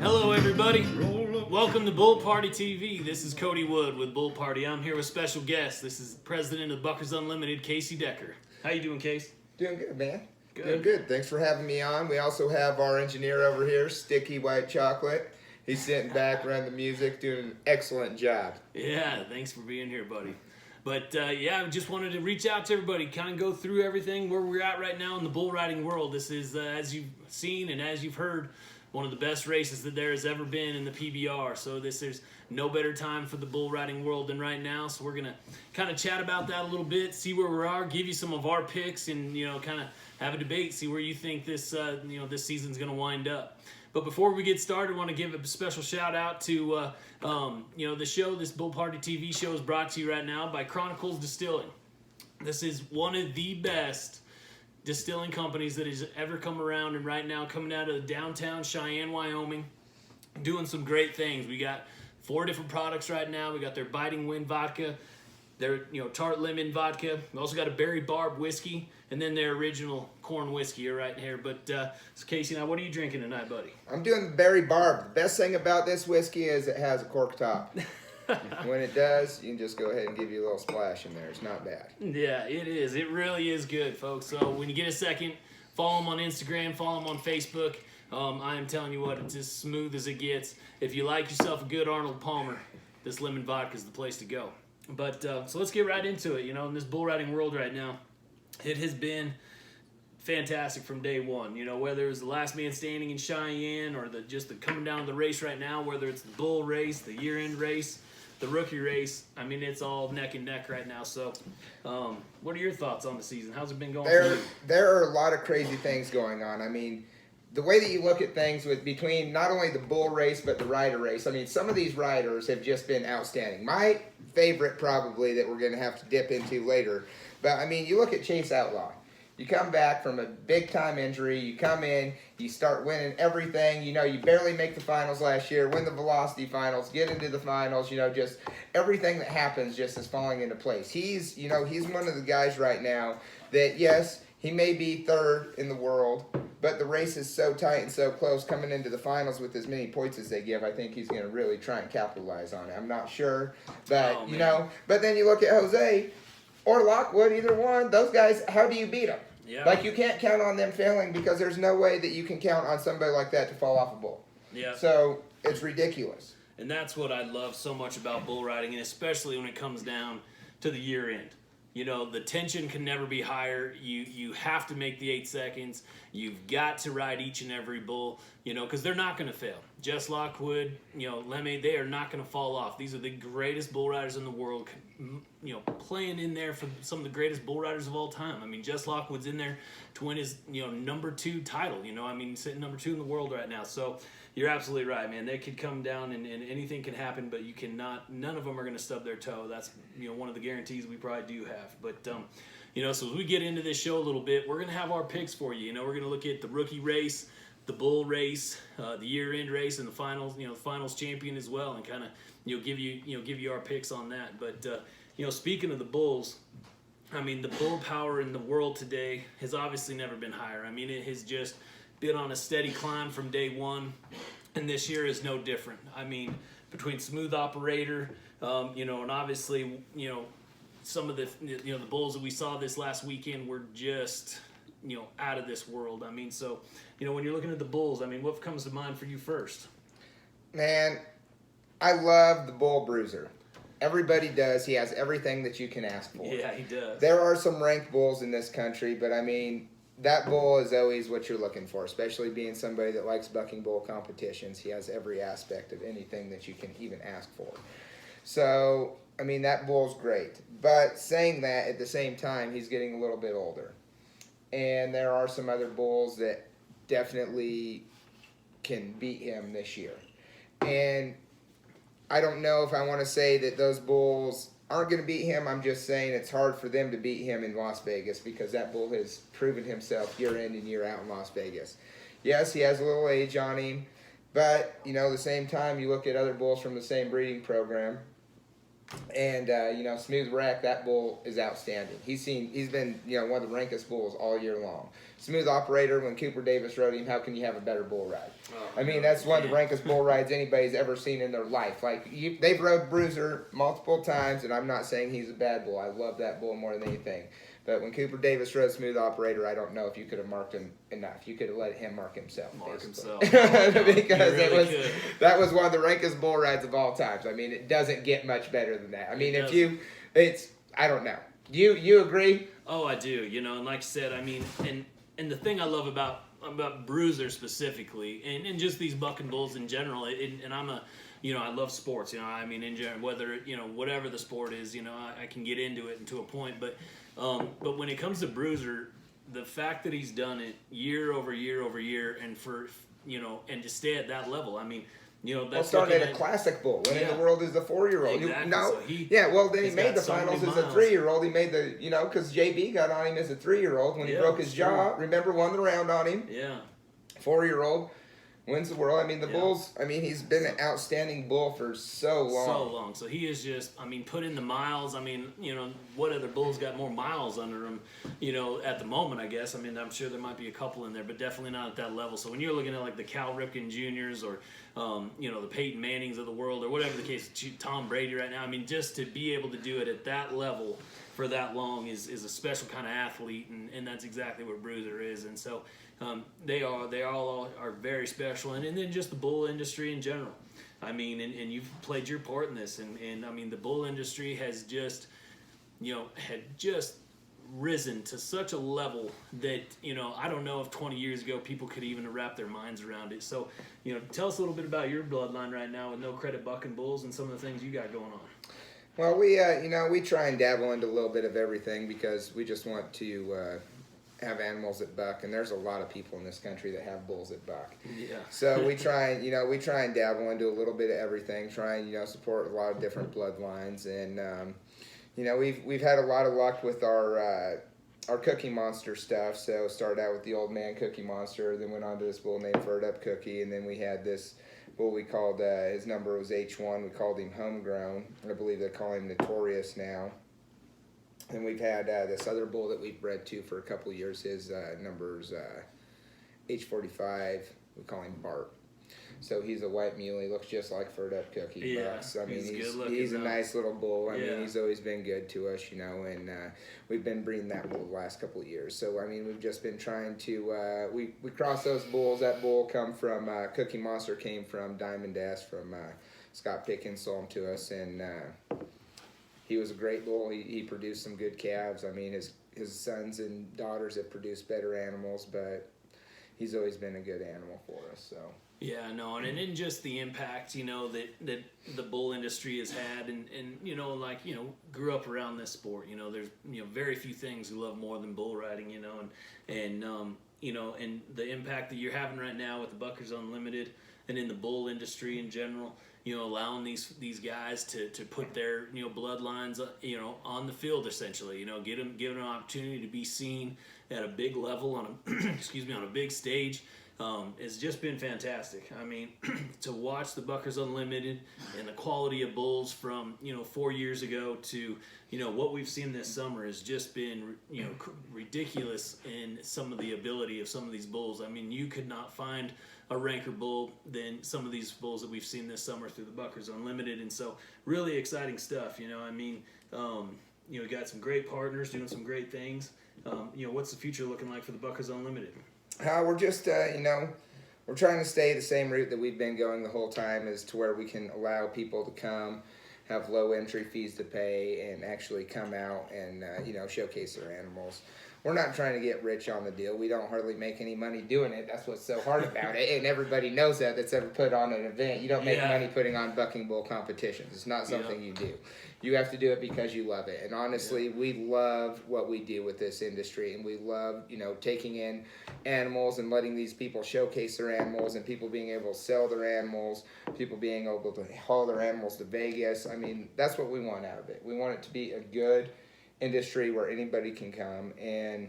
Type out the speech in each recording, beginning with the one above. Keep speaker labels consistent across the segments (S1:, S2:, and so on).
S1: Hello everybody, welcome to Bull Party TV. This is Cody Wood with Bull Party. I'm here with special guest. This is President of Buckers Unlimited, Casey Decker. How you doing, Case?
S2: Doing good, man.
S1: Good.
S2: Doing good. Thanks for having me on. We also have our engineer over here, Sticky White Chocolate. He's sitting back, running the music, doing an excellent job.
S1: Yeah, thanks for being here, buddy. But yeah, I just wanted to reach out to everybody, kind of go through everything where we're at right now in the bull riding world. This is, as you've seen and as you've heard, one of the best races that there has ever been in the PBR. So there's no better time for the bull riding world than right now. So we're gonna kind of chat about that a little bit, see where we are, give you some of our picks, and kind of have a debate, see where you think this this season's gonna wind up. But before we get started, I want to give a special shout out to the show. This Bull Party TV show is brought to you right now by Chronicles Distilling. This is one of the best distilling companies that has ever come around, and right now coming out of downtown Cheyenne, Wyoming, doing some great things. We got 4 different products right now. We got their Biting Wind vodka, their tart lemon vodka. We also got a berry barb whiskey, and then their original corn whiskey right here. But so Casey, now what are you drinking tonight, buddy?
S2: I'm doing the berry barb. The best thing about this whiskey is it has a cork top. When it does, you can just go ahead and give you a little splash in there. It's not bad.
S1: Yeah, it is. It really is good, folks. So when you get a second, follow them on Instagram, follow them on Facebook. I am telling you what, it's as smooth as it gets. If you like yourself a good Arnold Palmer, this lemon vodka is the place to go. But so let's get right into it. In this bull riding world right now, it has been fantastic from day one. Whether it's the last man standing in Cheyenne or the coming down to the race right now, whether it's the bull race, the year-end race, the rookie race, I mean, it's all neck and neck right now. So what are your thoughts on the season? How's it been going for you?
S2: There are a lot of crazy things going on. I mean, the way that you look at things between not only the bull race but the rider race, I mean, some of these riders have just been outstanding. My favorite probably that we're going to have to dip into later, but I mean, you look at Chase Outlaw. You come back from a big-time injury, you come in, you start winning everything, you barely make the finals last year, win the Velocity Finals, get into the finals, just everything that happens just is falling into place. He's one of the guys right now that, yes, he may be third in the world, but the race is so tight and so close coming into the finals with as many points as they give. I think he's going to really try and capitalize on it. I'm not sure, but, but then you look at Jose or Lockwood, either one, those guys, how do you beat them?
S1: Yeah.
S2: Like, you can't count on them failing because there's no way that you can count on somebody like that to fall off a bull.
S1: Yeah.
S2: So it's ridiculous.
S1: And that's what I love so much about bull riding, and especially when it comes down to the year end. The tension can never be higher. You have to make the 8 seconds. You've got to ride each and every bull, because they're not going to fail. Jess Lockwood, Lemmy, they are not going to fall off. These are the greatest bull riders in the world, playing in there for some of the greatest bull riders of all time. I mean, Jess Lockwood's in there to win his, number 2 title. Sitting number 2 in the world right now. So you're absolutely right, man. They could come down and anything can happen, but you cannot, none of them are going to stub their toe. That's, one of the guarantees we probably do have. But, so as we get into this show a little bit, we're going to have our picks for you. We're going to look at the rookie race, the bull race, the year-end race, and the finals, the finals champion as well, and kind of, give you our picks on that. But, speaking of the bulls, I mean, the bull power in the world today has obviously never been higher. I mean, it has just been on a steady climb from day one, and this year is no different. I mean, between Smooth Operator, and obviously, some of the the bulls that we saw this last weekend were just out of this world. I mean, so when you're looking at the bulls, I mean, what comes to mind for you first?
S2: Man, I love the Bull Bruiser. Everybody does. He has everything that you can ask for.
S1: Yeah, he does.
S2: There are some ranked bulls in this country, but I mean, that bull is always what you're looking for, especially being somebody that likes bucking bull competitions. He has every aspect of anything that you can even ask for. So, I mean, that bull's great. But saying that, at the same time, he's getting a little bit older. And there are some other bulls that definitely can beat him this year. And I don't know if I want to say that those bulls aren't going to beat him. I'm just saying it's hard for them to beat him in Las Vegas because that bull has proven himself year in and year out in Las Vegas. Yes, he has a little age on him, but, at the same time, you look at other bulls from the same breeding program, And Smooth Rack, that bull is outstanding. He's been one of the rankest bulls all year long. Smooth Operator, when Cooper Davis rode him, how can you have a better bull ride? I mean, that's one of the rankest bull rides anybody's ever seen in their life. Like they've rode Bruiser multiple times, and I'm not saying he's a bad bull. I love that bull more than anything. But when Cooper Davis rode Smooth Operator, I don't know if you could have marked him enough. You could have let him mark himself. Because that was one of the rankest bull rides of all times. I mean, it doesn't get much better than that. I mean, I don't know. You agree?
S1: Oh, I do. And like I said, I mean, and the thing I love about Bruiser specifically, and just these bucking bulls in general, and I'm I love sports. I mean, in general, whether whatever the sport is, I can get into it and to a point, but when it comes to Bruiser, the fact that he's done it year over year over year, and and to stay at that level, I mean, that's
S2: started at a classic bull, winning the world as a 4-year-old.
S1: Exactly.
S2: Then he made the finals as a 3-year-old. He made the, because JB got on him as a 3-year-old when he broke his jaw. Remember, won the round on him.
S1: Yeah.
S2: 4-year-old. Wins the world. I mean, the bulls, he's been an outstanding bull for so long.
S1: So he is just, put in the miles. What other bulls got more miles under him, at the moment, I guess. I'm sure there might be a couple in there, but definitely not at that level. So when you're looking at like the Cal Ripken Juniors or, the Peyton Mannings of the world or whatever the case, Tom Brady right now, just to be able to do it at that level for that long is a special kind of athlete, and that's exactly what Bruiser is. And so they all are very special, and then just the bull industry in general. And you've played your part in this, and the bull industry has just risen to such a level that I don't know if 20 years ago people could even wrap their minds around it. So tell us a little bit about your bloodline right now with No Credit Bucking Bulls and some of the things you got going on.
S2: Well, we try and dabble into a little bit of everything because we just want to have animals that buck, and there's a lot of people in this country that have bulls that buck.
S1: Yeah.
S2: So we try and dabble into a little bit of everything, try and support a lot of different bloodlines, and we've had a lot of luck with our Cookie Monster stuff. So started out with the Old Man Cookie Monster, then went on to this bull named Furred Up Cookie, and then we had this bull we called, his number was H1, we called him Homegrown. I believe they call him Notorious now. And we've had this other bull that we've bred to for a couple of years. His number's H45. We call him Bart. So he's a white muley. Looks just like Furred Up Cookie.
S1: Yeah,
S2: Bucks. He's a nice little bull. He's always been good to us, and we've been breeding that bull the last couple of years. So we've just been trying to we cross those bulls. That bull come from Cookie Monster came from Diamond S from Scott Pickens sold him to us, and he was a great bull. He produced some good calves. His sons and daughters have produced better animals, but he's always been a good animal for us. So.
S1: Yeah, no, and in just the impact, that the bull industry has had, and grew up around this sport. There's very few things we love more than bull riding. And the impact that you're having right now with the Buckers Unlimited and in the bull industry in general. Allowing these guys to put their bloodlines on the field essentially. Give them an opportunity to be seen at a big level on a on a big stage. It's just been fantastic. To watch the Buckers Unlimited and the quality of bulls from 4 years ago to what we've seen this summer has just been ridiculous in some of the ability of some of these bulls. You could not find a ranker bull than some of these bulls that we've seen this summer through the Buckers Unlimited, and so really exciting stuff. We got some great partners doing some great things. What's the future looking like for the Buckers Unlimited?
S2: We're just, we're trying to stay the same route that we've been going the whole time, is to where we can allow people to come, have low entry fees to pay, and actually come out and, showcase their animals. We're not trying to get rich on the deal. We don't hardly make any money doing it. That's what's so hard about it, and everybody knows that's ever put on an event. You don't make money putting on bucking bull competitions. It's not something you do. You have to do it because you love it. And honestly, we love what we do with this industry, and we love, taking in animals and letting these people showcase their animals, and people being able to sell their animals, people being able to haul their animals to Vegas. That's what we want out of it. We want it to be a good industry where anybody can come. And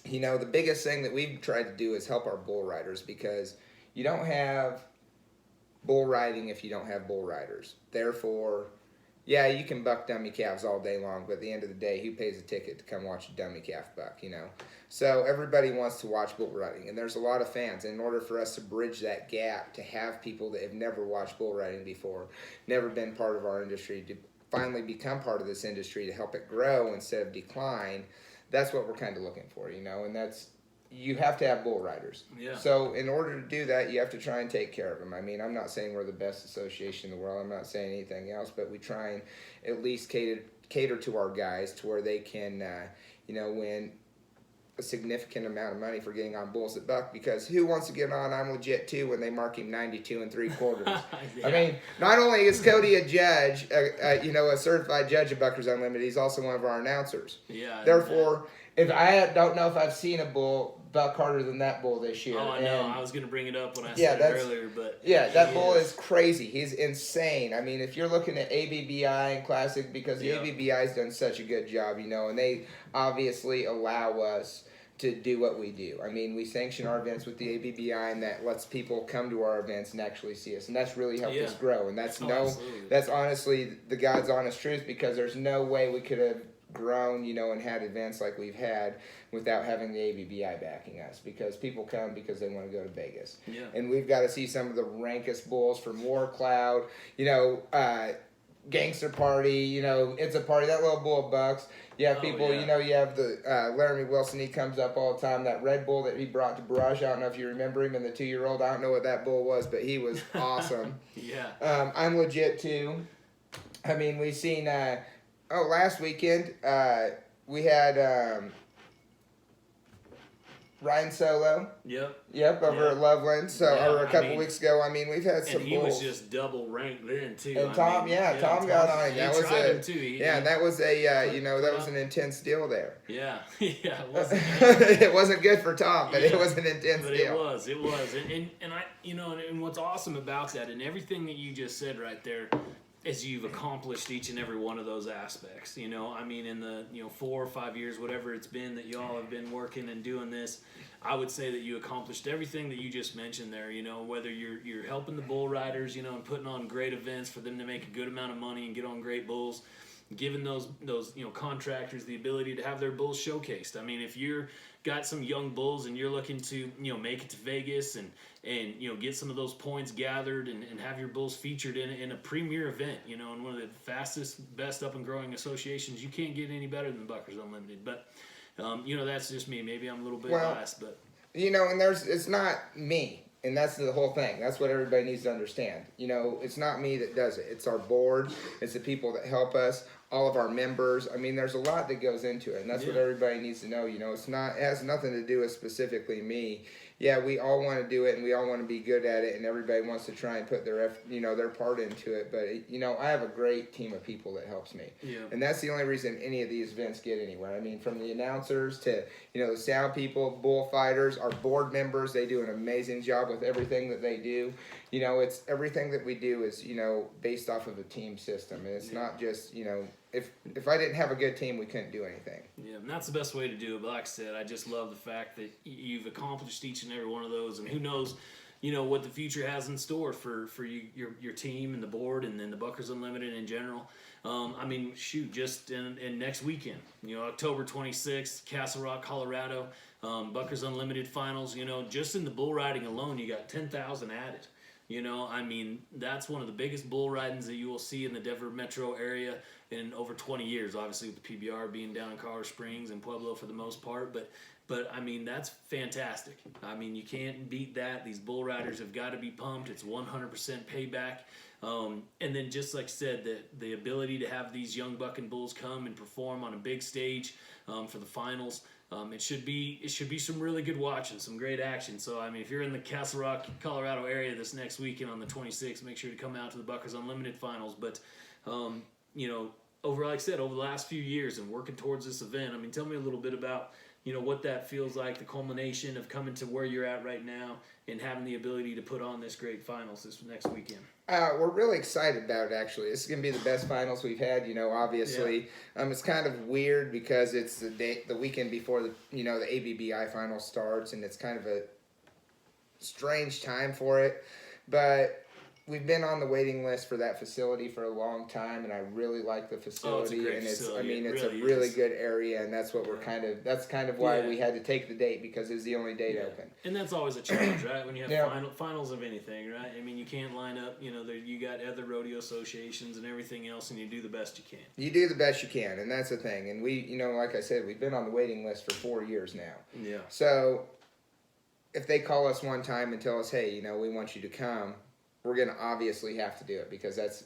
S2: the biggest thing that we've tried to do is help our bull riders, because you don't have bull riding if you don't have bull riders. Therefore, Yeah, you can buck dummy calves all day long, but at the end of the day, who pays a ticket to come watch a dummy calf buck, you know? So everybody wants to watch bull riding, and there's a lot of fans. In order for us to bridge that gap, to have people that have never watched bull riding before, never been part of our industry, to finally become part of this industry, to help it grow instead of decline, that's what we're kind of looking for, you know? And that's, you have to have bull riders.
S1: Yeah.
S2: So in order to do that, you have to try and take care of them. I mean, I'm not saying we're the best association in the world. I'm not saying anything else, but we try and at least cater to our guys to where they can, you know, win a significant amount of money for getting on bulls that buck, because who wants to get on I'm Legit too when they mark him 92 3/4?
S1: Yeah.
S2: I mean, not only is Cody a judge, you know, a certified judge of Buckers Unlimited, he's also one of our announcers.
S1: Yeah.
S2: Therefore, if I don't know if I've seen a bull buck harder than that bull this year.
S1: Oh, I know. I was going to bring it up when I
S2: Yeah,
S1: said it earlier, but
S2: yeah, that bull is crazy. He's insane. I mean, if you're looking at ABBI and Classic, because the ABBI's done such a good job, you know, and they obviously allow us to do what we do. I mean, we sanction our events with the ABBI, and that lets people come to our events and actually see us, and that's really helped us grow. And that's that's honestly the God's honest truth, because there's no way we could have grown, you know, and had events like we've had without having the ABBI backing us, because people come because they want to go to Vegas.
S1: Yeah.
S2: And we've got to see some of the rankest bulls from War Cloud, you know, Gangster Party, you know, It's a Party, that little bull bucks. You have people, you know, you have the Laramie Wilson, he comes up all the time. That red bull that he brought to Barrage, I don't know if you remember him, and the 2-year-old, I don't know what that bull was, but he was awesome.
S1: Yeah.
S2: I'm Legit too. I mean, we've seen, last weekend, we had Ryan Solo.
S1: Yep.
S2: Over at Loveland. So, over a couple weeks ago, I mean, we've had some
S1: and he
S2: bulls.
S1: was just double ranked then too.
S2: And Tom, Tom got on it. That was
S1: him too.
S2: that was a, you know, that was an intense deal there.
S1: Yeah, it wasn't.
S2: It wasn't good for Tom, but it was an intense
S1: but
S2: deal.
S1: It was, and I, you know, and what's awesome about that, and everything that you just said right there, is you've accomplished each and every one of those aspects. You know, I mean, in the 4 or 5 years, whatever it's been that y'all have been working and doing this, I would say that you accomplished everything that you just mentioned there. You know, whether you're helping the bull riders, you know, and putting on great events for them to make a good amount of money and get on great bulls, giving those contractors the ability to have their bulls showcased. I mean, if you're got some young bulls and you're looking to make it to Vegas and get some of those points gathered and have your bulls featured in a premier event, in one of the fastest, best up and growing associations, you can't get any better than Buckers Unlimited. But that's just me. Maybe I'm a little bit biased, but
S2: and it's not me. And that's the whole thing. That's what everybody needs to understand. It's not me that does it. It's our board. It's the people that help us, all of our members. I mean, there's a lot that goes into it, and that's what everybody needs to know. It has nothing to do with specifically me. Yeah, we all want to do it, and we all want to be good at it, and everybody wants to try and put their part into it. But I have a great team of people that helps me, and that's the only reason any of these events get anywhere. I mean, from the announcers to the sound people, bullfighters, our board members, they do an amazing job with everything that they do. It's everything that we do is based off of a team system, and it's not just if I didn't have a good team, we couldn't do anything.
S1: Yeah, and that's the best way to do it. But like I said, I just love the fact that you've accomplished each and every one of those, and who knows, what the future has in store for you, your team and the board, and then the Buckers Unlimited in general. I mean, shoot, just in next weekend, October 26th, Castle Rock, Colorado, Buckers Unlimited Finals. Just in the bull riding alone, you got 10,000 added. I mean, that's one of the biggest bull ridings that you will see in the Denver metro area in over 20 years, obviously with the PBR being down in Colorado Springs and Pueblo for the most part. But I mean, that's fantastic. I mean, you can't beat that. These bull riders have got to be pumped. It's 100% payback. And then just like I said, the ability to have these young bucking bulls come and perform on a big stage for the finals. It should be some really good watching, some great action. So, I mean, if you're in the Castle Rock, Colorado area this next weekend on the 26th, make sure to come out to the Buckers Unlimited Finals. But, like I said, over the last few years and working towards this event, I mean, tell me a little bit about, what that feels like, the culmination of coming to where you're at right now and having the ability to put on this great finals this next weekend.
S2: We're really excited about it, actually. This is going to be the best finals we've had, obviously. Yeah. It's kind of weird because it's the weekend before the ABBI final starts, and it's kind of a strange time for it. But we've been on the waiting list for that facility for a long time, and I really like the facility.
S1: great
S2: and
S1: facility.
S2: It's
S1: Really
S2: a really
S1: is.
S2: good area, and that's what we're that's kind of why
S1: Yeah.
S2: we had to take the date, because it's the only date open.
S1: And that's always a challenge, right? When you have
S2: Yeah.
S1: finals of anything, right? I mean, you can't line up. You know, you got other rodeo associations and everything else, and you do the best you can.
S2: You do the best you can, and that's the thing. And we, like I said, we've been on the waiting list for 4 years now.
S1: Yeah.
S2: So if they call us one time and tell us, hey, we want you to come, we're going to obviously have to do it, because that's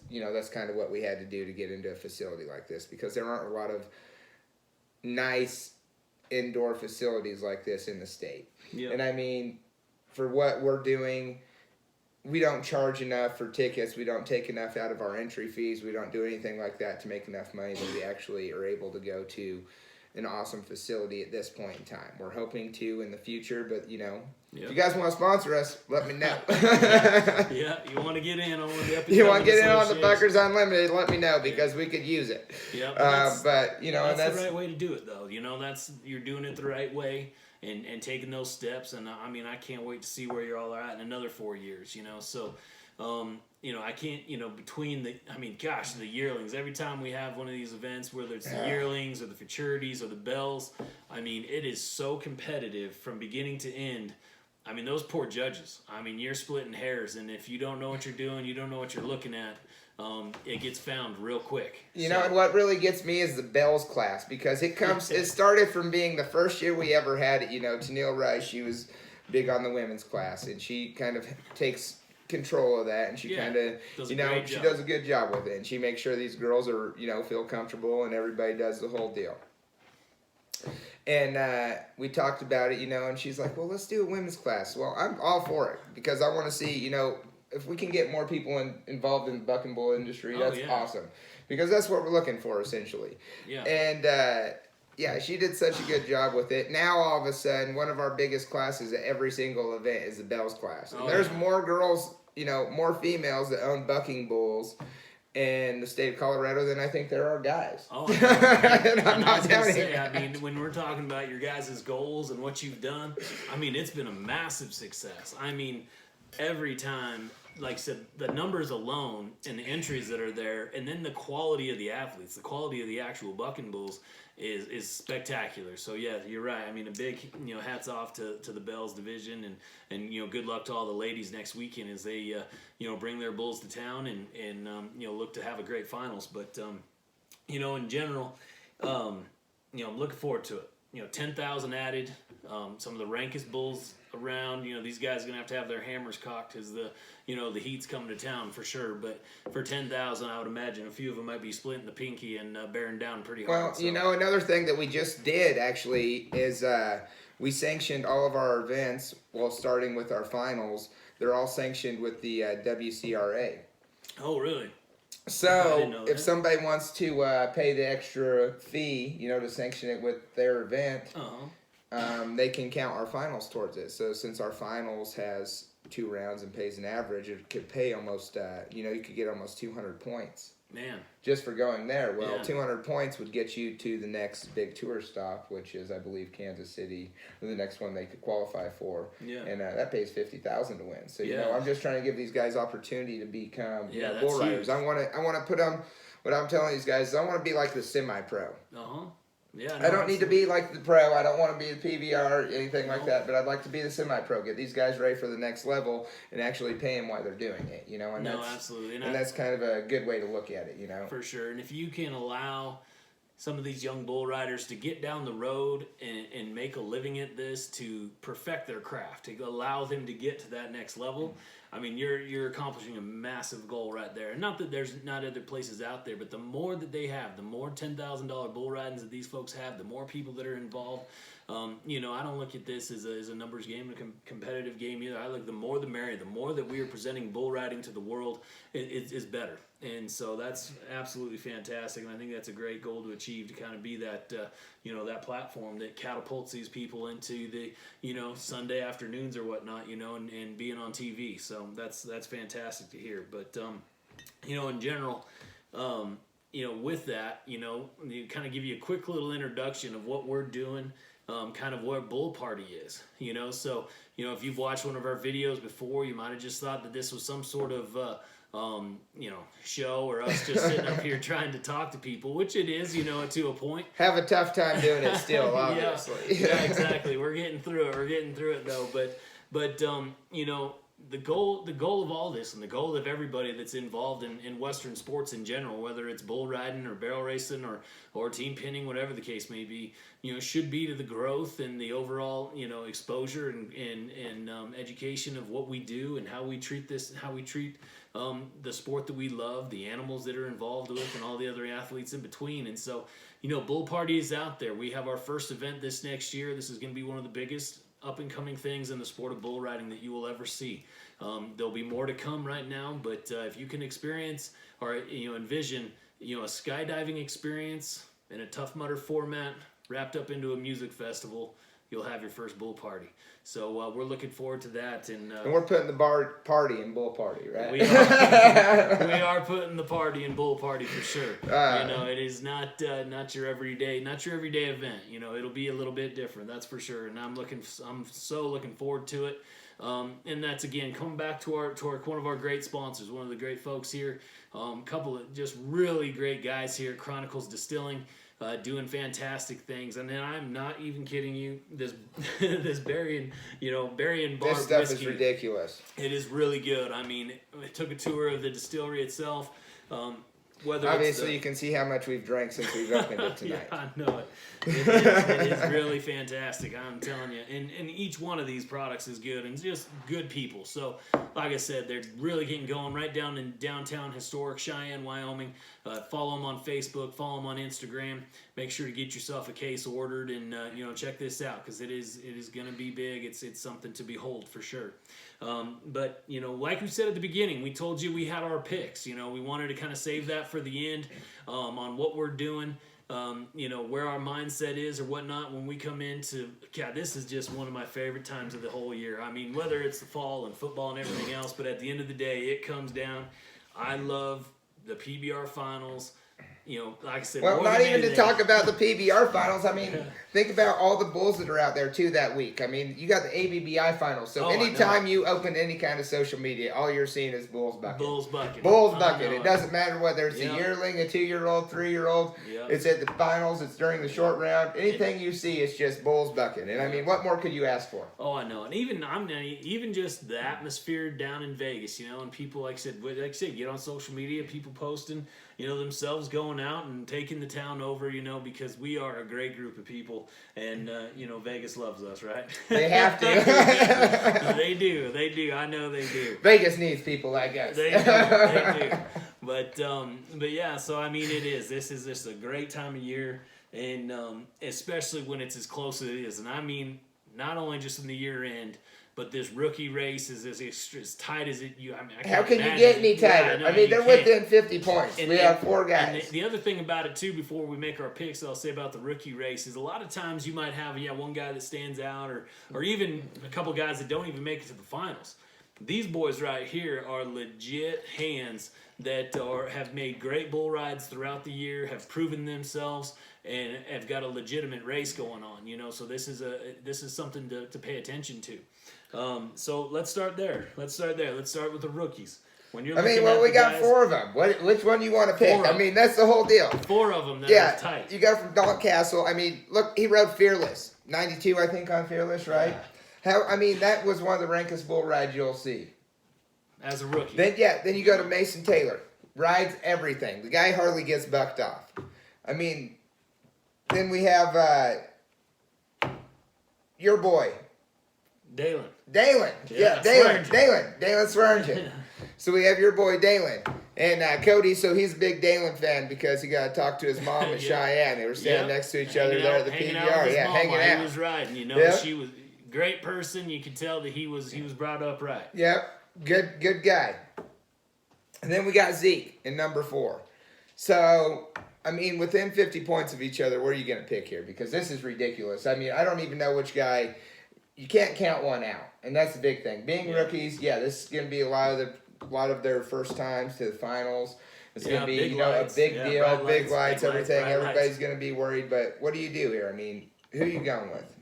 S2: kind of what we had to do to get into a facility like this, because there aren't a lot of nice indoor facilities like this in the state.
S1: Yep.
S2: And I mean, for what we're doing, we don't charge enough for tickets. We don't take enough out of our entry fees. We don't do anything like that to make enough money that we actually are able to go to an awesome facility at this point in time. We're hoping to in the future, but if you guys want to sponsor us, let me know.
S1: Yeah, you want to get in on one of the
S2: You want to get in on the Buckers Unlimited, let me know, because we could use it.
S1: Yeah,
S2: but
S1: that's
S2: and
S1: the right way to do it, though. You're doing it the right way and taking those steps. And I mean, I can't wait to see where you're all at in another 4 years. So. I can't, between the yearlings, every time we have one of these events, whether it's the yearlings or the futurities or the bells, I mean, it is so competitive from beginning to end. I mean, those poor judges, you're splitting hairs, and if you don't know what you're doing, you don't know what you're looking at, it gets found real quick.
S2: And what really gets me is the bells class, because it started from being the first year we ever had it. Tennille Rice, she was big on the women's class, and she kind of takes control of that, and she kind of she does a good job with it, and she makes sure these girls are feel comfortable, and everybody does the whole deal. And we talked about it, and she's like, well, let's do a women's class. Well, I'm all for it, because I want to see if we can get more people involved in the buck and bull industry. That's awesome, because that's what we're looking for, essentially. And she did such a good job with it. Now, all of a sudden, one of our biggest classes at every single event is the bells class. And there's more girls, more females that own bucking bulls in the state of Colorado than I think there are guys.
S1: Oh,
S2: and I'm not
S1: doubting
S2: it.
S1: I mean, when we're talking about your guys' goals and what you've done, it's been a massive success. Every time, like I said, the numbers alone and the entries that are there, and then the quality of the athletes, the quality of the actual bucking bulls is spectacular. So yeah, you're right. A big hats off to the Bells division, and good luck to all the ladies next weekend as they bring their bulls to town and look to have a great finals. But in general, I'm looking forward to it. 10,000 added, some of the rankest bulls around. These guys are gonna have to have their hammers cocked as the heat's coming to town for sure. But for 10,000, I would imagine a few of them might be splitting the pinky and bearing down pretty hard.
S2: Well, another thing that we just did actually is we sanctioned all of our events. Well, starting with our finals, they're all sanctioned with the WCRA.
S1: Oh, really?
S2: So if somebody wants to pay the extra fee, to sanction it with their event, they can count our finals towards it. So since our finals has 2 rounds and pays an average, it could pay almost, you could get almost 200 points.
S1: Man.
S2: Just for going there. Well, 200 points would get you to the next big tour stop, which is, I believe, Kansas City, or the next one they could qualify for.
S1: Yeah. And
S2: that pays $50,000 to win. So, I'm just trying to give these guys opportunity to become bull riders. I want to put them, what I'm telling these guys is I want to be like the semi-pro.
S1: Yeah,
S2: I don't need to be like the pro. I don't want to be the PBR, anything like that. But I'd like to be the semi-pro. Get these guys ready for the next level and actually pay them while they're doing it. And
S1: absolutely.
S2: And that's kind of a good way to look at it.
S1: For sure. And if you can allow some of these young bull riders to get down the road and make a living at this, to perfect their craft, to allow them to get to that next level, you're accomplishing a massive goal right there. And not that there's not other places out there, but the more that they have, the more $10,000 bull ridings that these folks have, the more people that are involved. I don't look at this as a numbers game, a competitive game either. I look, the more the merrier. The more that we are presenting bull riding to the world, is better. And so that's absolutely fantastic, and I think that's a great goal to achieve, to kind of be that, that platform that catapults these people into the, Sunday afternoons or whatnot, and being on TV. So that's fantastic to hear. But, in general, with that, you kind of give you a quick little introduction of what we're doing kind of where Bull Party is, you know. So, you know, if you've watched one of our videos before, you might have just thought that this was some sort of, you know, show or us just sitting up here trying to talk to people, which it is, you know, to a point.
S2: Have a tough time doing it still, obviously.
S1: Yeah, exactly. We're getting through it. We're getting through it though. But you know, the goal of all this, and the goal of everybody that's involved in Western sports in general, whether it's bull riding or barrel racing or team pinning, whatever the case may be, you know, should be to the growth and the overall, you know, exposure and education of what we do and how we treat this, how we treat the sport that we love, the animals that are involved with, and all the other athletes in between. And so, you know, Bull Party is out there. We have our first event this next year. This is going to be one of the biggest up-and-coming things in the sport of bull riding that you will ever see. There'll be more to come right now, but if you can experience or, you know, envision, you know, a skydiving experience in a Tough Mudder format wrapped up into a music festival, you'll have your first Bull Party. So we're looking forward to that. And
S2: we're putting the party in Bull Party, right?
S1: We are putting the party in Bull Party for sure. You know, it is not your everyday event. You know, it'll be a little bit different, that's for sure. And I'm so looking forward to it. And that's, again, coming back to our one of our great sponsors, one of the great folks here, couple of just really great guys here at Chronicles Distilling, doing fantastic things. And then I'm not even kidding you, this berry and bark
S2: this stuff
S1: whiskey
S2: is ridiculous.
S1: It is really good. I mean, I took a tour of the distillery itself.
S2: Obviously, you can see how much we've drank since we've opened it tonight.
S1: Yeah, I know it. It is really fantastic, I'm telling you. And each one of these products is good, and just good people. So, like I said, they're really getting going right down in downtown historic Cheyenne, Wyoming. Follow them on Facebook, follow them on Instagram. Make sure to get yourself a case ordered, and you know, check this out, because it is going to be big. It's something to behold for sure. But, you know, like we said at the beginning, we told you we had our picks. You know, we wanted to kind of save that for the end on what we're doing, you know, where our mindset is or whatnot when we come into, God, this is just one of my favorite times of the whole year. I mean, whether it's the fall and football and everything else, but at the end of the day, it comes down. I love the PBR finals. You know, like I said,
S2: well, not even to talk about the PBR finals. I mean, think about all the bulls that are out there too that week. I mean, you got the ABBI finals. So anytime you open any kind of social media, all you're seeing is bulls bucking.
S1: Bulls bucking.
S2: Bulls bucking. It doesn't matter whether it's a yearling, a 2-year-old, 3-year-old. Yep. It's at the finals. It's during the short round. Anything you see is just bulls bucking. And I mean, what more could you ask for?
S1: Oh, I know. And even just the atmosphere down in Vegas, you know, and people, like I said, get on social media, people posting, you know, themselves going out and taking the town over, you know, because we are a great group of people, and you know, Vegas loves us, right?
S2: They have to.
S1: They do. I know they do.
S2: Vegas needs people like us.
S1: They do. But yeah, so I mean, this is just a great time of year, and especially when it's as close as it is. And I mean, not only just in the year end, but this rookie race is as tight as it.
S2: How can you get any tighter? I mean, they're within 50 points. We have 4 guys.
S1: And the other thing about it too, before we make our picks, I'll say about the rookie race is a lot of times you might have one guy that stands out, or even a couple guys that don't even make it to the finals. These boys right here are legit hands that have made great bull rides throughout the year, have proven themselves, and have got a legitimate race going on. You know, so this is something to pay attention to. So let's start there. Let's start with the rookies. When you're we
S2: got guys, 4 of them. Which one do you want to pick? I mean, that's the whole deal.
S1: 4 of them that are tight.
S2: You got from Don Castle. I mean, look, he rode Fearless. 92, I think, on Fearless, right? Yeah. That was one of the rankest bull rides you'll see.
S1: As a rookie.
S2: Then you go to Mason Taylor. Rides everything. The guy hardly gets bucked off. I mean, then we have your boy.
S1: Dalen.
S2: Yeah, Dalen Swearingen. So we have your boy Dalen. And Cody, so he's a big Dalen fan because he got to talk to his mom in Cheyenne. They were standing next to each other there at the PBR.
S1: Hanging out. He was riding, you know. She was a great person. You could tell that he was brought up right.
S2: Yep. Good guy. And then we got Zeke in number 4. So, I mean, within 50 points of each other, where are you going to pick here? Because this is ridiculous. I mean, I don't even know which guy. You can't count one out, and that's the big thing. Being rookies, this is going to be a lot of their first times to the finals. It's going to be a big deal, big lights, everything. Everybody's going to be worried. But what do you do here? I mean, who are you going with?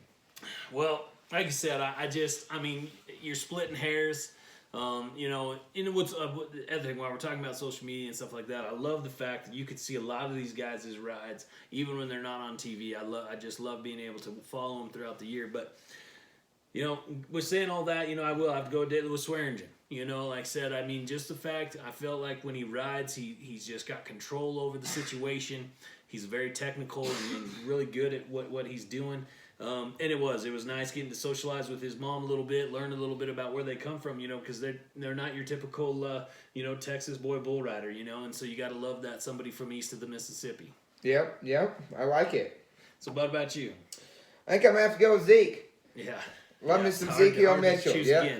S1: Well, like I said, I mean, you're splitting hairs. You know, and what's the other thing while we're talking about social media and stuff like that, I love the fact that you could see a lot of these guys' rides, even when they're not on TV. I just love being able to follow them throughout the year. But you know, with saying all that, you know, I will have to go with Swearingen. You know, like I said, I mean, just the fact I felt like when he rides, he's just got control over the situation. He's very technical and really good at what he's doing. And it was nice getting to socialize with his mom a little bit, learn a little bit about where they come from, you know, because they're not your typical, you know, Texas boy bull rider, you know, and so you got to love that somebody from east of the Mississippi.
S2: Yep, I like it.
S1: So, what about you?
S2: I think I'm going to have to go with Zeke.
S1: Yeah.
S2: Love me some Ezekiel Mitchell.
S1: Yeah.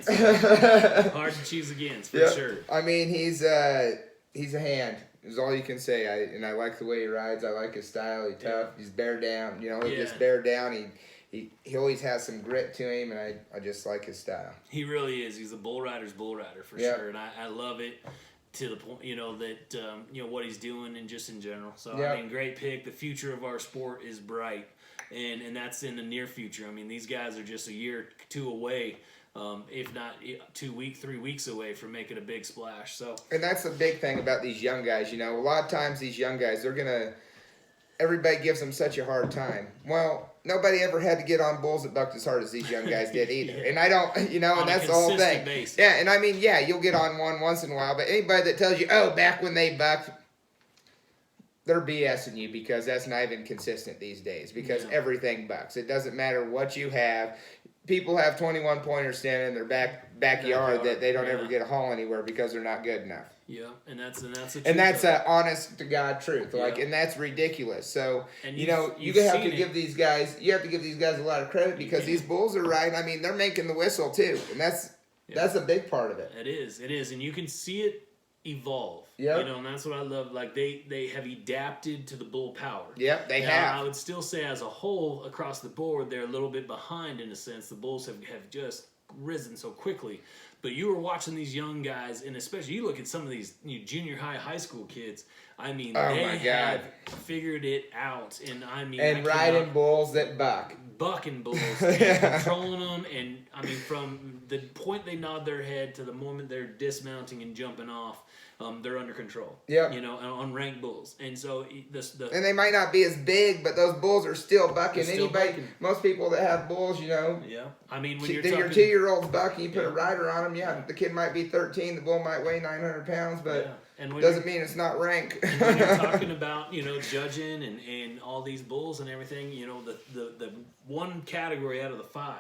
S1: Hard to choose against, for sure.
S2: I mean, he's a hand. Is all you can say. I like the way he rides. I like his style. He's tough. He's bear down. You know, he just bear down. He always has some grit to him, and I just like his style.
S1: He really is. He's a bull rider for sure, and I love it to the point, you know, that you know what he's doing and just in general. So I mean, great pick. The future of our sport is bright, and that's in the near future. I mean, these guys are just a year or two away. If not 3 weeks away from making a big splash. So,
S2: and that's the big thing about these young guys. You know, a lot of times these young guys, everybody gives them such a hard time. Well, nobody ever had to get on bulls that bucked as hard as these young guys did either. And I don't, you know, and that's the whole thing.
S1: Basis.
S2: Yeah, and I mean, yeah, you'll get on one once in a while, but anybody that tells you, oh, back when they bucked, they're BSing you, because that's not even consistent these days, because everything bucks. It doesn't matter what you have. People have 21 pointers standing in their backyard that they don't ever get a haul anywhere because they're not good enough.
S1: Yeah, and that's
S2: an honest to God truth. Like, and that's ridiculous. So you know, you have to give these guys a lot of credit, because these bulls are riding. I mean, they're making the whistle too, and that's a big part of it.
S1: It is, and you can see it evolve.
S2: Yeah,
S1: you know, and that's what I love. Like they have adapted to the bull power.
S2: Yep, they have.
S1: I would still say, as a whole, across the board, they're a little bit behind in a sense. The bulls have just risen so quickly. But you were watching these young guys, and especially you look at some of these junior high school kids. I mean, they have figured it out, and I mean,
S2: and riding bulls that
S1: bucking bulls, and controlling them, and I mean, from the point they nod their head to the moment they're dismounting and jumping off, they're under control.
S2: Yeah,
S1: you know, on ranked bulls, and so
S2: and they might not be as big, but those bulls are still bucking. Most people that have bulls, you know.
S1: Yeah, I mean, when your
S2: 2-year-old's bucking, you put a rider on them. Yeah, the kid might be 13, the bull might weigh 900 pounds, but it doesn't mean it's not rank.
S1: When you're talking about, you know, judging and all these bulls and everything, you know, the one category out of the 5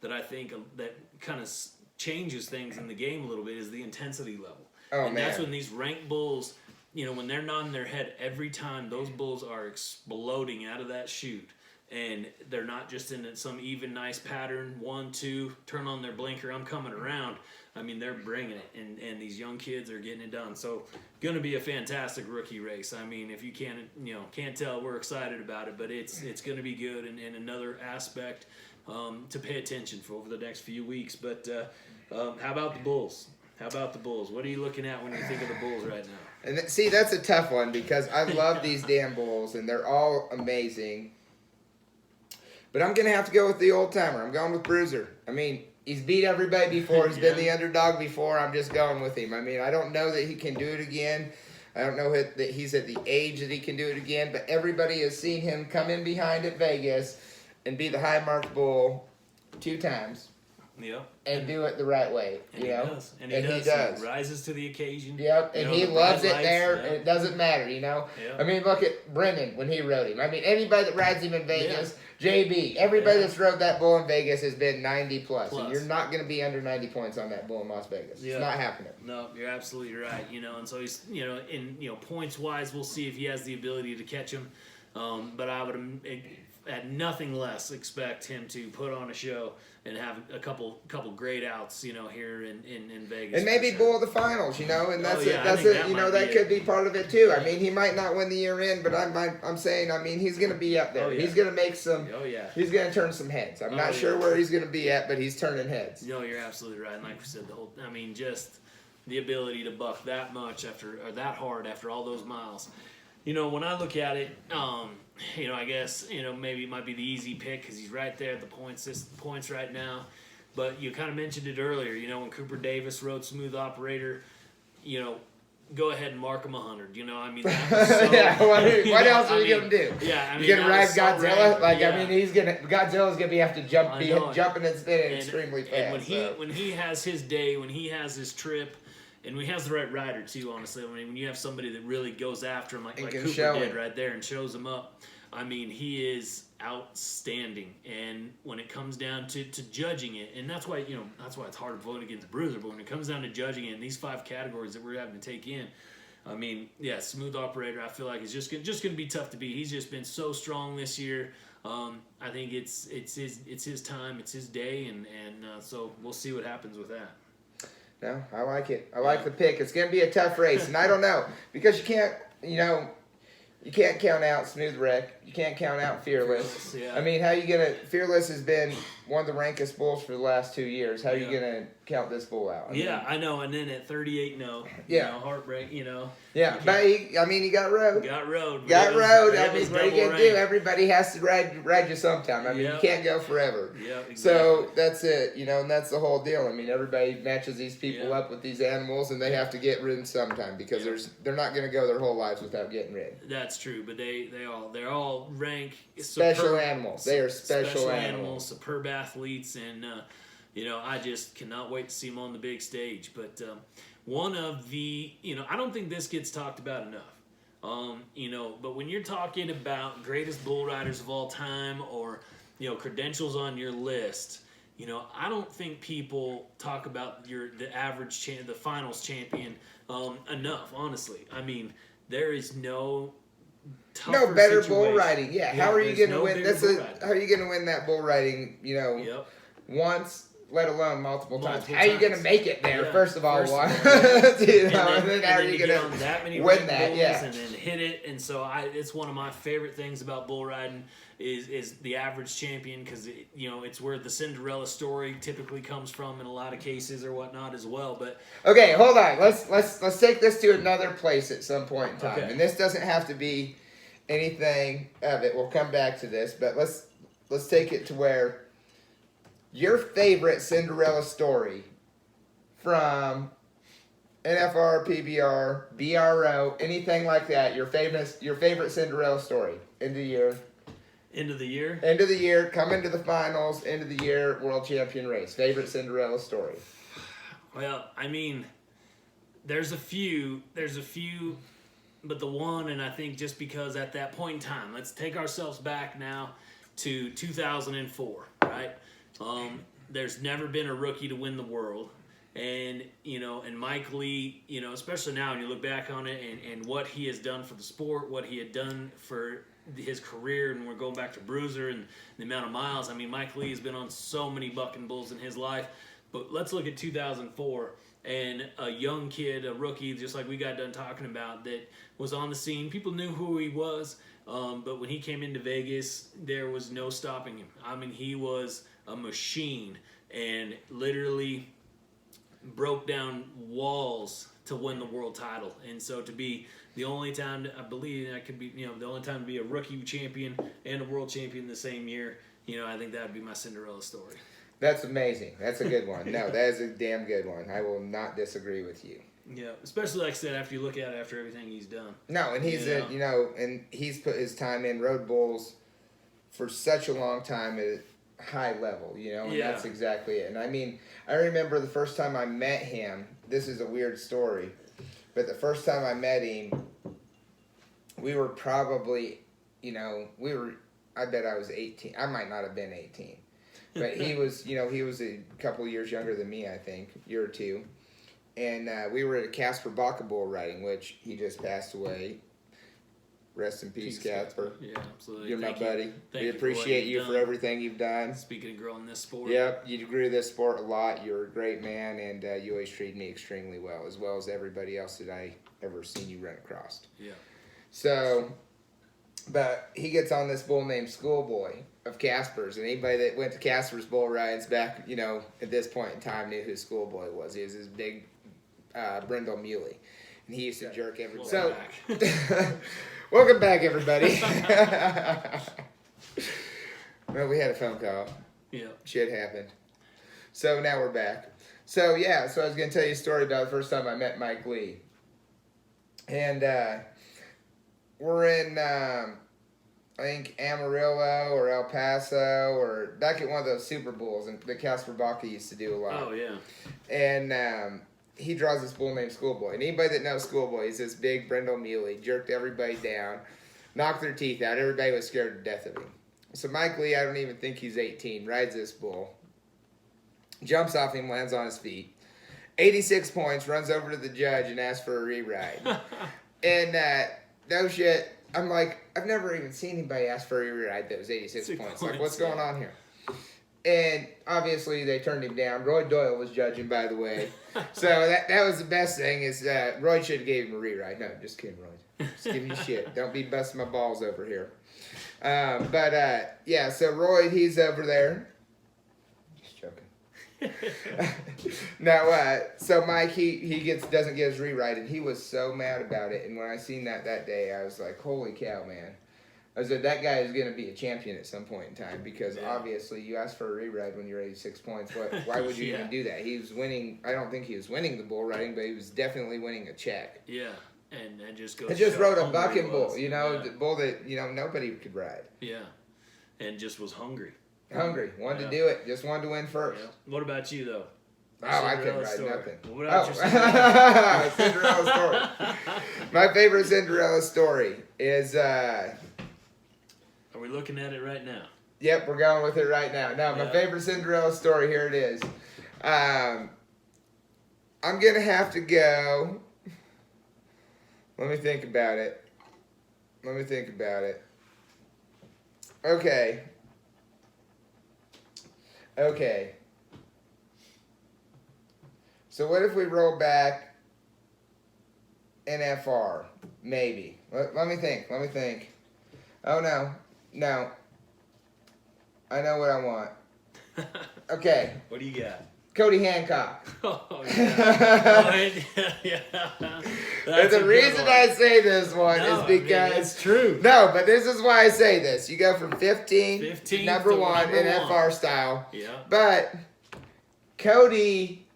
S1: that I think that kind of changes things in the game a little bit is the intensity level. That's when these ranked bulls, you know, when they're nodding their head every time, those bulls are exploding out of that chute. And they're not just in some even nice pattern, 1, 2, turn on their blinker, I'm coming around. I mean, they're bringing it, and these young kids are getting it done. So, going to be a fantastic rookie race. I mean, if you can't tell, we're excited about it, but it's going to be good, and another aspect to pay attention for over the next few weeks. But how about the bulls? What are you looking at when you think of the bulls right now?
S2: And see, that's a tough one, because I love these damn bulls, and they're all amazing. But I'm going to have to go with the old timer. I'm going with Bruiser. I mean, he's beat everybody before. He's been the underdog before. I'm just going with him. I mean, I don't know that he can do it again. I don't know that he's at the age that he can do it again. But everybody has seen him come in behind at Vegas and be the high marked bull 2 times.
S1: Yeah.
S2: And do it the right way.
S1: And
S2: you know?
S1: Does. And he does. He rises to the occasion.
S2: Yep. And he loves it there. And it doesn't matter, you know. Yep. I mean, look at Brendan when he rode him. I mean, anybody that rides him in Vegas, JB, everybody that's rode that bull in Vegas has been 90 plus. And you're not going to be under 90 points on that bull in Las Vegas. It's not happening.
S1: No, you're absolutely right. You know, and so he's, you know, points wise, we'll see if he has the ability to catch him. But I would, at nothing less, expect him to put on a show and have a couple great outs, you know, here in Vegas.
S2: And maybe bull of the finals, you know, and that's it. You know, that could be part of it too. I mean, he might not win the year in, but I'm saying, I mean, he's going to be up there. He's going to make some. He's going to turn some heads. I'm not sure where he's going to be at, but he's turning heads.
S1: No, you're absolutely right. And like we said, just the ability to buck that much that hard after all those miles. when I look at it, I guess, maybe it might be the easy pick because he's right there at the points right now. But you kind of mentioned it earlier, when Cooper Davis wrote Smooth Operator, go ahead and mark him 100. I mean, that was so,
S2: yeah. What else are you gonna do?
S1: Yeah, I mean,
S2: you gonna ride
S1: so
S2: Godzilla?
S1: yeah.
S2: Godzilla's gonna have to jumping and spinning extremely fast.
S1: And when he has his day, when he has his trip. And he has the right rider too, honestly. I mean, when you have somebody that really goes after him, like Cooper did right there, and shows him up, I mean, he is outstanding. And when it comes down to judging it, and that's why it's hard to vote against Bruiser. But when it comes down to judging it in these 5 categories that we're having to take in, I mean, yeah, Smooth Operator, I feel like is just gonna be tough to beat. He's just been so strong this year. I think it's his time, it's his day, and so we'll see what happens with that.
S2: No, I like it. I like the pick. It's going to be a tough race, and I don't know because you can't count out Smooth Wreck. You can't count out Fearless.
S1: Yeah.
S2: I mean, how you gonna? Fearless has been one of the rankest bulls for the last 2 years. How are you gonna count this bull out?
S1: I know. And then at 38-0, heartbreak.
S2: Yeah, but he got road.
S1: Got road.
S2: I mean, what are you gonna do? Everybody has to ride you sometime. I mean, you can't go forever.
S1: Yeah, exactly.
S2: So that's it, and that's the whole deal. I mean, everybody matches these people up with these animals, and they have to get rid sometime because they're not gonna go their whole lives without getting rid.
S1: That's true, but they're all rank
S2: special animals. They are special animals,
S1: superb athletes, and I just cannot wait to see them on the big stage. But one of the, I don't think this gets talked about enough. But when you're talking about greatest bull riders of all time, or credentials on your list, I don't think people talk about the average the finals champion enough. Honestly, I mean, there is no
S2: better bull riding. Yeah, how are you going to win? How are you going to win that bull riding? Once. Let alone multiple times. How are you going to make it there?
S1: Yeah,
S2: first of all,
S1: and
S2: then how are you going
S1: to that many
S2: win that?
S1: Yeah, and then hit it. And so it's one of my favorite things about bull riding is the average champion, because it's where the Cinderella story typically comes from in a lot of cases or whatnot as well. But
S2: okay, hold on. Let's take this to another place at some point in time,
S1: okay.
S2: And this doesn't have to be anything of it. We'll come back to this, but let's take it to where. Your favorite Cinderella story from NFR, PBR, BRO, anything like that. Your favorite Cinderella story. End of the year.
S1: End of the year?
S2: End of the year. Come into the finals. End of the year. World champion race. Favorite Cinderella story.
S1: Well, I mean, there's a few, but the one, and I think just because at that point in time, let's take ourselves back now to 2004, right? There's never been a rookie to win the world, and Mike Lee, especially now when you look back on it and what he has done for the sport, what he had done for his career, and we're going back to Bruiser and the amount of miles. I mean, Mike Lee has been on so many bucking bulls in his life, but let's look at 2004 and a young kid, a rookie, just like we got done talking about, that was on the scene. People knew who he was, but when he came into Vegas, there was no stopping him. I mean, he was a machine and literally broke down walls to win the world title. And so to be the only time, I believe that could be, the only time to be a rookie champion and a world champion the same year, I think that would be my Cinderella story.
S2: That's amazing. That's a good one. No, that is a damn good one. I will not disagree with you.
S1: Yeah, especially like I said, after you look at it after everything he's done.
S2: No, and he's and he's put his time in road bulls for such a long time at high level, and that's exactly it. And I mean, I remember the first time I met him. This is a weird story, but the first time I met him, we were probably, I bet I was 18. I might not have been 18. But he was, he was a couple of years younger than me, I think, year or two. And we were at a Casper Baca bull riding, which he just passed away. Rest in peace, Casper.
S1: Yeah, absolutely.
S2: You're my buddy. We appreciate you for everything you've done.
S1: Speaking of growing this sport.
S2: Yep, you grew this sport a lot. You're a great man, and you always treated me extremely well as everybody else that I ever seen you run across.
S1: Yeah.
S2: So, but he gets on this bull named Schoolboy of Casper's, and anybody that went to Casper's bull rides back, at this point in time knew who Schoolboy was. He was this big brindle muley. and he used to jerk everybody.
S1: Welcome
S2: So, welcome back, everybody. Well, we had a phone call.
S1: Yeah.
S2: Shit happened. So now we're back. So yeah, so I was gonna tell you a story about the first time I met Mike Lee. And we're in I think Amarillo or El Paso or back at one of those Super Bowls and the Casper Baca used to do a lot.
S1: Oh yeah.
S2: And he draws this bull named Schoolboy. And anybody that knows Schoolboy, he's this big brindle muley, jerked everybody down, knocked their teeth out. Everybody was scared to death of him. So Mike Lee, I don't even think he's 18, rides this bull, jumps off him, lands on his feet, 86 points, runs over to the judge and asks for a re-ride. And no shit, I'm like, I've never even seen anybody ask for a re-ride that was 86 points. Like, what's going on here? And obviously they turned him down. Roy Doyle was judging, by the way. So that was the best thing is Roy should have gave him a re-ride. No, just kidding, Roy. Just giving you shit. Don't be busting my balls over here. Yeah, so Roy, he's over there. Just joking. No, so Mike, he doesn't get his rewrite, and he was so mad about it. And when I seen that day, I was like, holy cow, man. I said, that guy is going to be a champion at some point in time because obviously you asked for a rewrite when you're 86 points. Why would you even do that? He was winning. I don't think he was winning the bull riding, but he was definitely winning a check.
S1: Yeah. And just goes.
S2: It just rode a bucking bull, you know, the bull that, you know, nobody could ride.
S1: Yeah. And just was hungry.
S2: Wanted to do it. Just wanted to win first.
S1: Yeah. What about you, though?
S2: I couldn't ride nothing.
S1: What about your
S2: Cinderella story? My favorite Cinderella story is...
S1: Are we looking at it right now?
S2: Yep, we're going with it right now. Now, my favorite Cinderella story, here it is. I'm going to have to go... Let me think about it. Okay. So what if we roll back NFR? Maybe. Let me think. Oh, no. I know what I want. Okay.
S1: What do you got?
S2: Cody Hancock.
S1: Oh, yeah.
S2: And the reason I say this one is because...
S1: it's true.
S2: No, but this is why I say this. You go from 15 to number one in FR style.
S1: Yeah.
S2: But Cody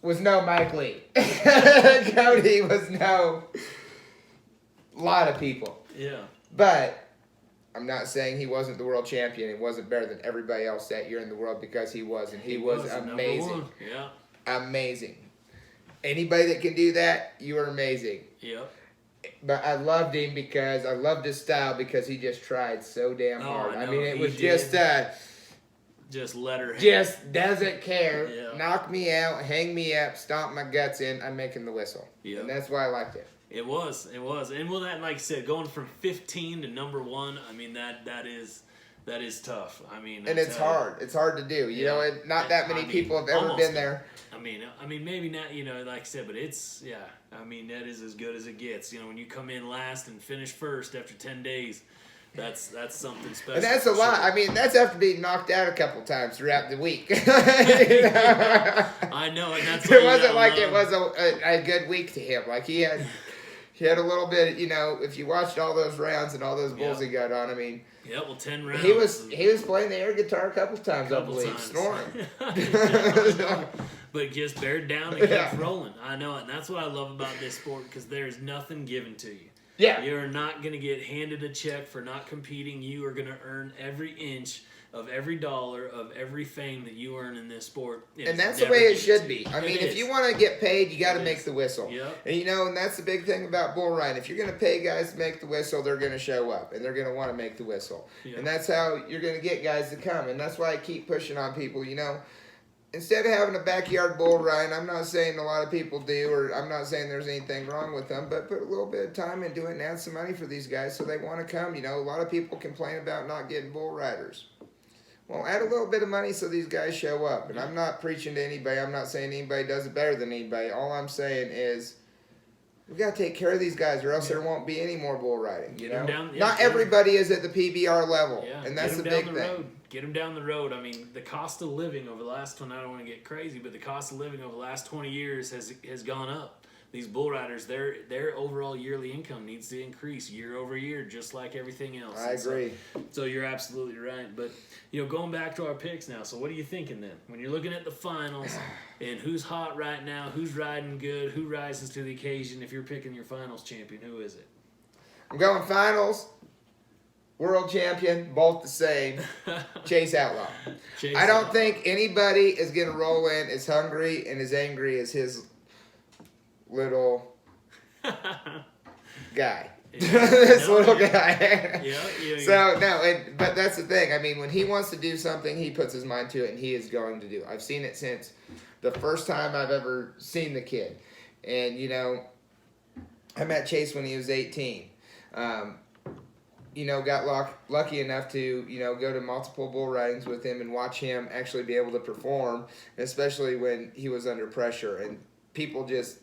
S2: was no Mike Lee. Cody was no lot of people.
S1: Yeah.
S2: But... I'm not saying he wasn't the world champion. He wasn't better than everybody else that year in the world because he was, and he was amazing.
S1: Yeah.
S2: Amazing. Anybody that can do that, you are amazing.
S1: Yep.
S2: But I loved him because I loved his style because he just tried so damn hard. I mean, it was just
S1: let her.
S2: Just doesn't care.
S1: Yeah.
S2: Knock me out, hang me up, stomp my guts in. I'm making the whistle.
S1: Yeah.
S2: And that's why I liked it.
S1: It was. And well, that, like I said, going from 15 to number one, I mean, that is tough. I mean,
S2: and it's hard. It's hard to do. You know, not that many people have ever been there.
S1: I mean, maybe not, you know, like I said, but it's, I mean, that is as good as it gets. You know, when you come in last and finish first after 10 days, that's something special.
S2: And that's a lot. I mean, that's after being knocked out a couple times throughout the week. You know?
S1: I know, and that's
S2: it wasn't like it was a good week to him. Like he had a little bit. You know, if you watched all those rounds and all those bulls he got on, I mean.
S1: Yeah, well, 10 rounds.
S2: He was playing the air guitar a couple times, I believe, snoring.
S1: But just bared down and kept rolling. I know it, and that's what I love about this sport because there's nothing given to you.
S2: Yeah.
S1: You're not going to get handed a check for not competing. You are going to earn every inch of every dollar of every fame that you earn in this sport.
S2: And that's the way it should be. I mean, if you want to get paid, you got to make the whistle.
S1: Yep.
S2: And you know, and that's the big thing about bull riding. If you're going to pay guys to make the whistle, they're going to show up and they're going to want to make the whistle. Yep. And that's how you're going to get guys to come. And that's why I keep pushing on people, you know. Instead of having a backyard bull ride, I'm not saying a lot of people do, or I'm not saying there's anything wrong with them, but put a little bit of time into it and add some money for these guys so they want to come. You know, a lot of people complain about not getting bull riders. Well, add a little bit of money so these guys show up. And I'm not preaching to anybody. I'm not saying anybody does it better than anybody. All I'm saying is we got to take care of these guys or else there won't be any more bull riding. You know? Not everybody is at the PBR level, and that's the big thing.
S1: Get them down the road. I mean, the cost of living over the last 20, I don't want to get crazy, but the cost of living over the last 20 years has gone up. these bull riders, their overall yearly income needs to increase year over year, just like everything else.
S2: I agree.
S1: So you're absolutely right. But, going back to our picks now, so what are you thinking then? When you're looking at the finals and who's hot right now, who's riding good, who rises to the occasion, if you're picking your finals champion, who is it?
S2: I'm going finals. World champion, both the same. Chase Outlaw. I don't think anybody is going to roll in as hungry and as angry as his little guy. Guy. So, no, but that's the thing. I mean, when he wants to do something, he puts his mind to it, and he is going to do it. I've seen it since the first time I've ever seen the kid. And, I met Chase when he was 18. Got lucky enough to, go to multiple bull ridings with him and watch him actually be able to perform, especially when he was under pressure. And people just,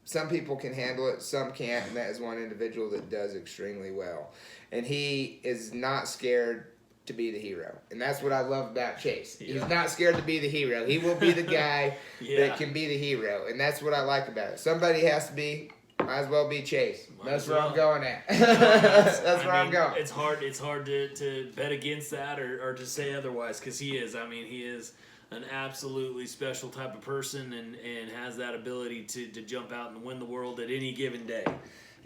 S2: some people can handle it, some can't, and that is one individual that does extremely well. And he is not scared to be the hero. And that's what I love about Chase. Yeah. He's not scared to be the hero. He will be the guy that can be the hero. And that's what I like about it. Somebody has to be. Might as well be Chase. That's where I'm going at. That's where I'm going.
S1: It's hard to bet against that or to say otherwise, because he is. I mean, he is an absolutely special type of person and has that ability to jump out and win the world at any given day.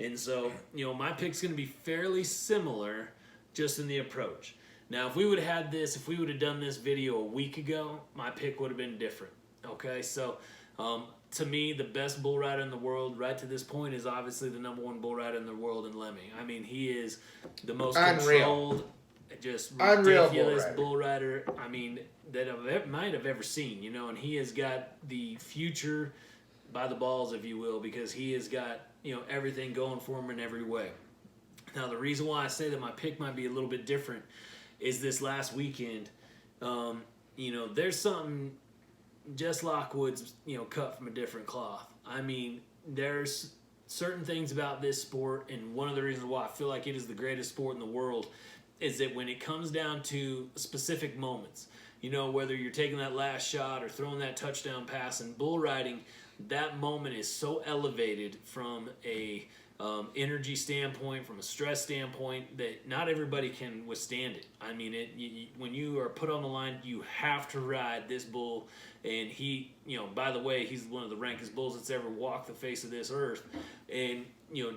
S1: And so, my pick's going to be fairly similar just in the approach. Now, if we would have done this video a week ago, my pick would have been different. Okay, so to me, the best bull rider in the world right to this point is obviously the #1 bull rider in the world in Lemmy. I mean, he is the most controlled, just ridiculous bull rider. I mean, that I might have ever seen, and he has got the future by the balls, if you will, because he has got, everything going for him in every way. Now, the reason why I say that my pick might be a little bit different is this last weekend, there's something Jess Lockwood's, cut from a different cloth. I mean, there's certain things about this sport, and one of the reasons why I feel like it is the greatest sport in the world is that when it comes down to specific moments, whether you're taking that last shot or throwing that touchdown pass in bull riding, that moment is so elevated from a energy standpoint, from a stress standpoint, that not everybody can withstand it. I mean, when you are put on the line, you have to ride this bull. And he, by the way, he's one of the rankest bulls that's ever walked the face of this earth. And,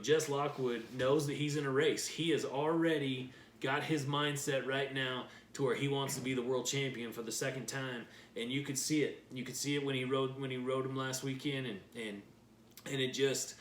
S1: Jess Lockwood knows that he's in a race. He has already got his mindset right now to where he wants to be the world champion for the second time. And you could see it. You could see it when he rode him last weekend, and it just,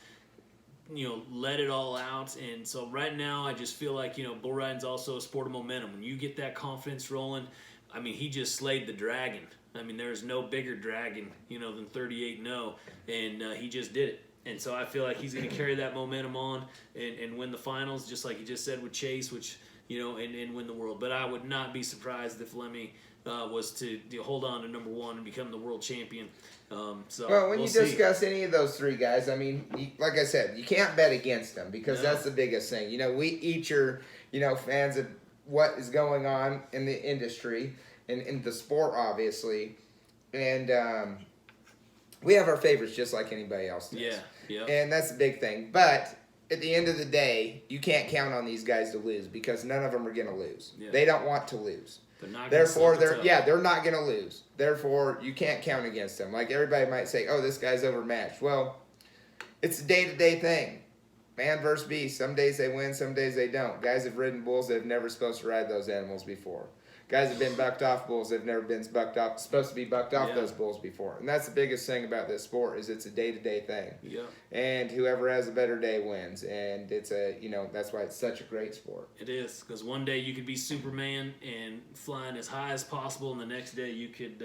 S1: let it all out. And so right now I just feel like, bull riding's also a sport of momentum. When you get that confidence rolling, I mean, he just slayed the dragon. I mean, there's no bigger dragon, than 38-0, and he just did it. And so I feel like he's going to carry that momentum on and win the finals, just like you just said with Chase, which, and win the world. But I would not be surprised if Lemmy was to hold on to #1 and become the world champion. When
S2: you discuss any of those three guys, I mean, like I said, you can't bet against them because that's the biggest thing. We each are, fans of what is going on in the industry. In the sport, obviously, and we have our favorites just like anybody else does.
S1: Yeah.
S2: And that's the big thing. But at the end of the day, you can't count on these guys to lose because none of them are going to lose. Yeah. They don't want to lose. Therefore, they're not going to lose. Therefore, you can't count against them. Like everybody might say, "Oh, this guy's overmatched." Well, it's a day-to-day thing. Man versus beast. Some days they win, some days they don't. Guys have ridden bulls that have never supposed to ride those animals before. Guys have been bucked off bulls that have never been supposed to be bucked off those bulls before. And that's the biggest thing about this sport is it's a day-to-day thing.
S1: Yeah.
S2: And whoever has a better day wins. And it's that's why it's such a great sport.
S1: It is, because one day you could be Superman and flying as high as possible, and the next day you could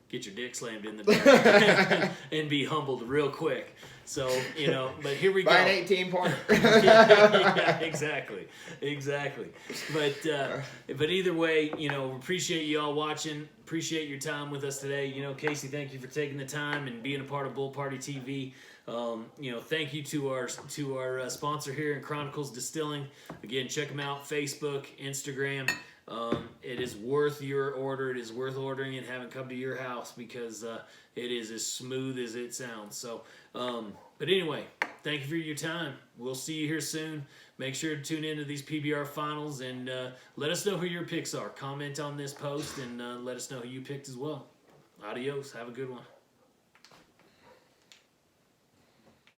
S1: get your dick slammed in the dirt and be humbled real quick. So, but here we go.
S2: By an 18-pointer.
S1: yeah, exactly. But either way, appreciate you all watching. Appreciate your time with us today. Casey, thank you for taking the time and being a part of Bull Party TV. Thank you to our sponsor here in Chronicles Distilling. Again, check them out, Facebook, Instagram. It is worth your order. It is worth ordering and having come to your house because it is as smooth as it sounds. So, but anyway, thank you for your time. We'll see you here soon. Make sure to tune into these PBR finals and let us know who your picks are. Comment on this post and let us know who you picked as well. Adios. Have a good one.